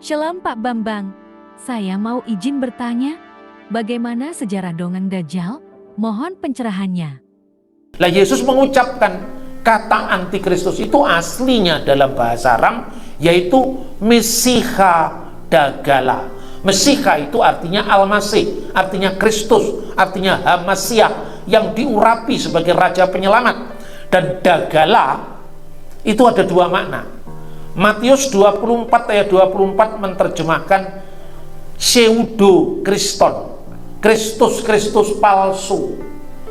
Shalom Pak Bambang, saya mau izin bertanya, bagaimana sejarah dongeng Dajjal? Mohon pencerahannya. Lah Yesus mengucapkan kata antikristus itu aslinya dalam bahasa Aram yaitu Mesiha Dagala. Mesiha itu artinya Al-Masih, artinya Kristus, artinya Hamasiah yang diurapi sebagai Raja Penyelamat. Dan Dagala itu ada dua makna. Matius 24 ayat 24 menerjemahkan pseudo Kriston, Kristus palsu,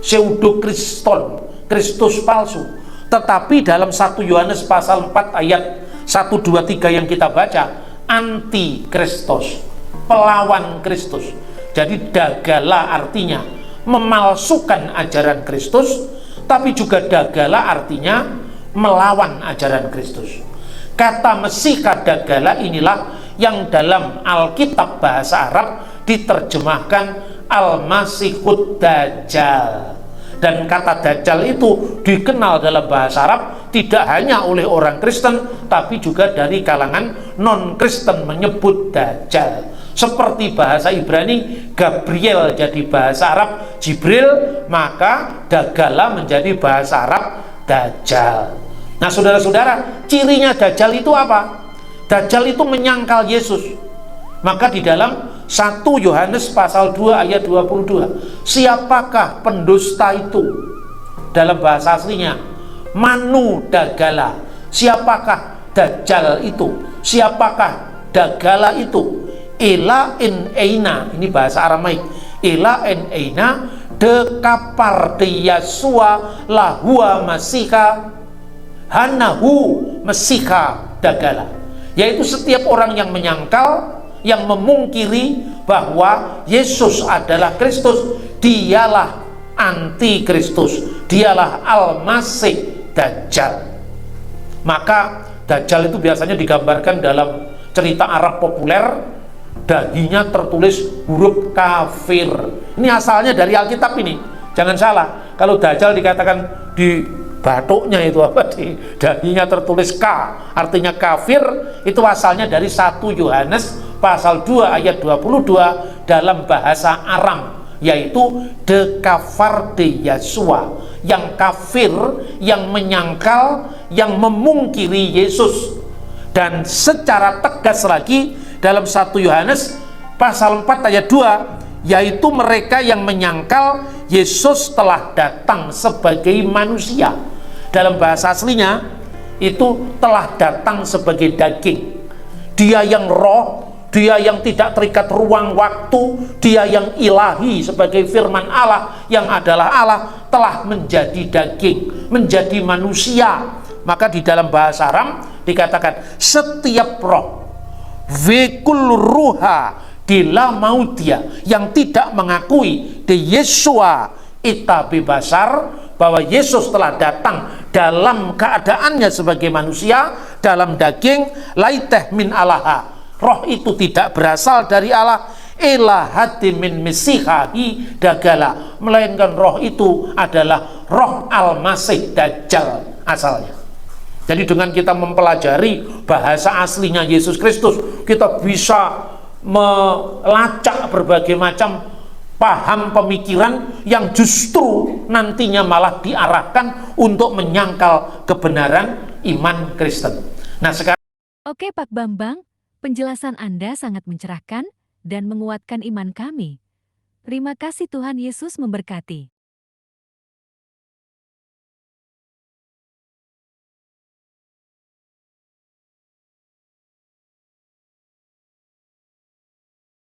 pseudo Kriston, Kristus palsu. Tetapi dalam 1 Yohanes pasal 4 ayat 1, 2, 3 yang kita baca, anti Kristus, pelawan Kristus. Jadi Dagala artinya memalsukan ajaran Kristus, tapi juga Dagala artinya melawan ajaran Kristus. Kata Mesiha Dagala inilah yang dalam Alkitab bahasa Arab diterjemahkan Al-Masihud Dajjal. Dan kata Dajjal itu dikenal dalam bahasa Arab tidak hanya oleh orang Kristen, tapi juga dari kalangan non-Kristen menyebut Dajjal. Seperti bahasa Ibrani Gabriel jadi bahasa Arab Jibril, maka Dagala menjadi bahasa Arab Dajjal. Nah saudara-saudara, cirinya Dajjal itu apa? Dajjal itu menyangkal Yesus. Maka di dalam 1 Yohanes pasal 2 ayat 22, siapakah pendusta itu? Dalam bahasa aslinya Manu Dagala. Siapakah Dajjal itu? Siapakah Dagala itu? Ela en eina, ini bahasa Aramaik. Ela en eina de kapar de Yasua lahua Masiha Hanahu Mesiha Dagala, yaitu setiap orang yang menyangkal, yang memungkiri bahwa Yesus adalah Kristus, dialah anti-Kristus, dialah Al-Masih Dajjal. Maka Dajjal itu biasanya digambarkan dalam cerita Arab populer, dahinya tertulis huruf kafir. Ini asalnya dari Alkitab ini, jangan salah. Kalau Dajjal dikatakan di batuknya itu apa, di dahinya tertulis K, artinya kafir, itu asalnya dari 1 Yohanes pasal 2 ayat 22 dalam bahasa Aram, yaitu de kafar de Yasua, yang kafir, yang menyangkal, yang memungkiri Yesus. Dan secara tegas lagi dalam 1 Yohanes pasal 4 ayat 2, yaitu mereka yang menyangkal Yesus telah datang sebagai manusia. Dalam bahasa aslinya itu telah datang sebagai daging. Dia yang roh, dia yang tidak terikat ruang waktu, dia yang ilahi sebagai firman Allah yang adalah Allah, telah menjadi daging, menjadi manusia. Maka di dalam bahasa Aram dikatakan setiap roh vekul ruha dila mautia yang tidak mengakui de Yesua itabe basar, bahwa Yesus telah datang dalam keadaannya sebagai manusia dalam daging, laiteh min alaha, roh itu tidak berasal dari Allah, elahati min mesihahi Dagala, melainkan roh itu adalah roh Al-Masih Dajjal asalnya. Jadi dengan kita mempelajari bahasa aslinya Yesus Kristus, kita bisa melacak berbagai macam paham pemikiran yang justru nantinya malah diarahkan untuk menyangkal kebenaran iman Kristen. Nah sekarang, Oke Pak Bambang, penjelasan Anda sangat mencerahkan dan menguatkan iman kami. Terima kasih, Tuhan Yesus memberkati.